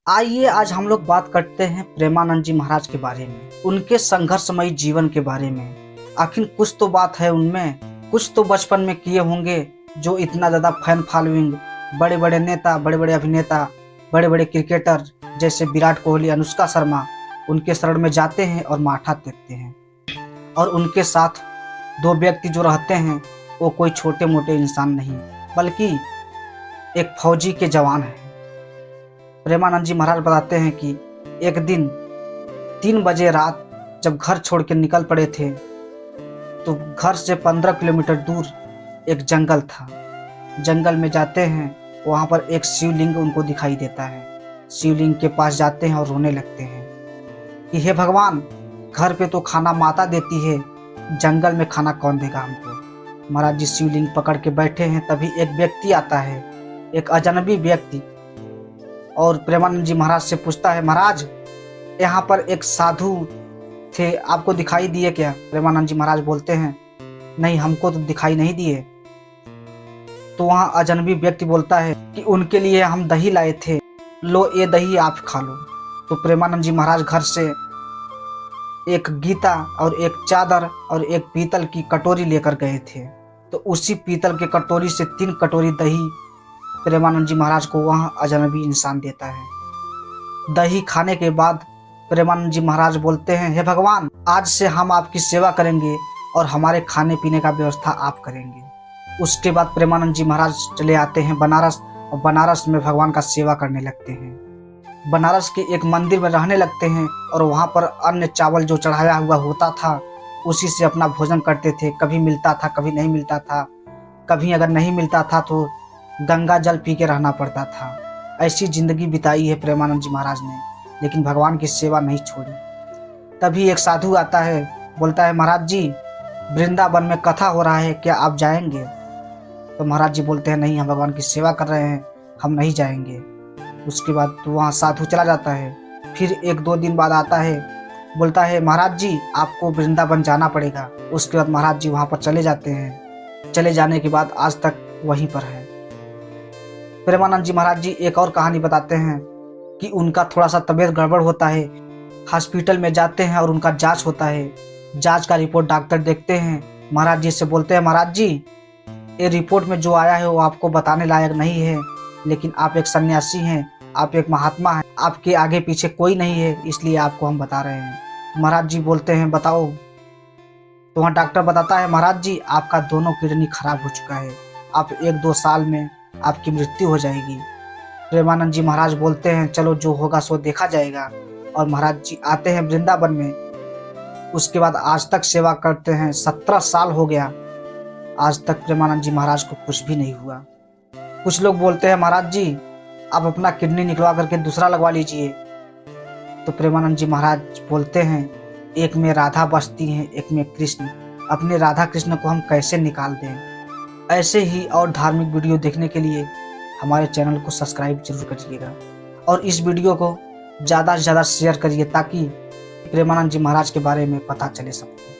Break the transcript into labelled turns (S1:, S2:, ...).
S1: आइए आज हम लोग बात करते हैं प्रेमानंद जी महाराज के बारे में, उनके संघर्षमयी जीवन के बारे में। आखिर कुछ तो बात है उनमें, कुछ तो बचपन में किए होंगे जो इतना ज़्यादा फैन फॉलोइंग, बड़े बड़े नेता, बड़े बड़े अभिनेता, बड़े बड़े क्रिकेटर जैसे विराट कोहली, अनुष्का शर्मा उनके शरण में जाते हैं और माथा टेकते हैं। और उनके साथ दो व्यक्ति जो रहते हैं वो कोई छोटे मोटे इंसान नहीं बल्कि एक फौजी के जवान हैं। प्रेमानंद जी महाराज बताते हैं कि एक दिन 3 बजे रात जब घर छोड़ के निकल पड़े थे तो घर से 15 किलोमीटर दूर एक जंगल था। जंगल में जाते हैं, वहाँ पर एक शिवलिंग उनको दिखाई देता है। शिवलिंग के पास जाते हैं और रोने लगते हैं कि हे भगवान, घर पे तो खाना माता देती है, जंगल में खाना कौन देगा हमको। महाराज जी शिवलिंग पकड़ के बैठे हैं, तभी एक व्यक्ति आता है, एक अजनबी व्यक्ति, और प्रेमानंद जी महाराज से पूछता है, महाराज यहाँ पर एक साधु थे, आपको दिखाई दिए क्या? प्रेमानंद जी महाराज बोलते हैं, नहीं हमको तो दिखाई नहीं दिए। तो वहाँ अजनबी व्यक्ति बोलता है कि उनके लिए हम दही लाए थे, लो ये दही आप खा लो। तो प्रेमानंद जी महाराज घर से एक गीता और एक चादर और एक पीतल की कटोरी लेकर गए थे। तो उसी पीतल के कटोरी से 3 कटोरी दही प्रेमानंद जी महाराज को वहाँ अजनबी इंसान देता है। दही खाने के बाद प्रेमानंद जी महाराज बोलते हैं, हे भगवान, आज से हम आपकी सेवा करेंगे और हमारे खाने पीने का व्यवस्था आप करेंगे। उसके बाद प्रेमानंद जी महाराज चले आते हैं बनारस, और बनारस में भगवान का सेवा करने लगते हैं। बनारस के एक मंदिर में रहने लगते हैं और वहाँ पर अन्न चावल जो चढ़ाया हुआ होता था उसी से अपना भोजन करते थे। कभी मिलता था, कभी नहीं मिलता था, कभी अगर नहीं मिलता था तो गंगा जल पी के रहना पड़ता था। ऐसी जिंदगी बिताई है प्रेमानंद जी महाराज ने, लेकिन भगवान की सेवा नहीं छोड़ी। तभी एक साधु आता है, बोलता है, महाराज जी वृंदावन में कथा हो रहा है, क्या आप जाएंगे? तो महाराज जी बोलते हैं, नहीं हम भगवान की सेवा कर रहे हैं, हम नहीं जाएंगे। उसके बाद तो वहाँ साधु चला जाता है। फिर 1-2 दिन बाद आता है, बोलता है, महाराज जी आपको वृंदावन जाना पड़ेगा। उसके बाद महाराज जी वहाँ पर चले जाते हैं। चले जाने के बाद आज तक वहीं पर है। प्रेमानंद जी महाराज जी एक और कहानी बताते हैं कि उनका थोड़ा सा तबीयत गड़बड़ होता है। हॉस्पिटल में जाते हैं और उनका जांच होता है। जांच का रिपोर्ट डॉक्टर देखते हैं, महाराज जी से बोलते हैं, महाराज जी ये रिपोर्ट में जो आया है वो आपको बताने लायक नहीं है, लेकिन आप एक सन्यासी हैं, आप एक महात्मा हैं, आपके आगे पीछे कोई नहीं है, इसलिए आपको हम बता रहे हैं। महाराज जी बोलते हैं, बताओ। तो वहाँ डॉक्टर बताता है, महाराज जी आपका दोनों किडनी खराब हो चुका है, आप 1-2 साल में आपकी मृत्यु हो जाएगी। प्रेमानंद जी महाराज बोलते हैं, चलो जो होगा सो देखा जाएगा। और महाराज जी आते हैं वृंदावन में। उसके बाद आज तक सेवा करते हैं, 17 साल हो गया, आज तक प्रेमानंद जी महाराज को कुछ भी नहीं हुआ। कुछ लोग बोलते हैं, महाराज जी आप अपना किडनी निकलवा करके दूसरा लगवा लीजिए। तो प्रेमानंद जी महाराज बोलते हैं, एक में राधा बसती हैं, एक में कृष्ण, अपने राधा कृष्ण को हम कैसे निकाल दें। ऐसे ही और धार्मिक वीडियो देखने के लिए हमारे चैनल को सब्सक्राइब जरूर करिएगा और इस वीडियो को ज़्यादा से ज़्यादा शेयर करिए ताकि प्रेमानंद जी महाराज के बारे में पता चले सबको।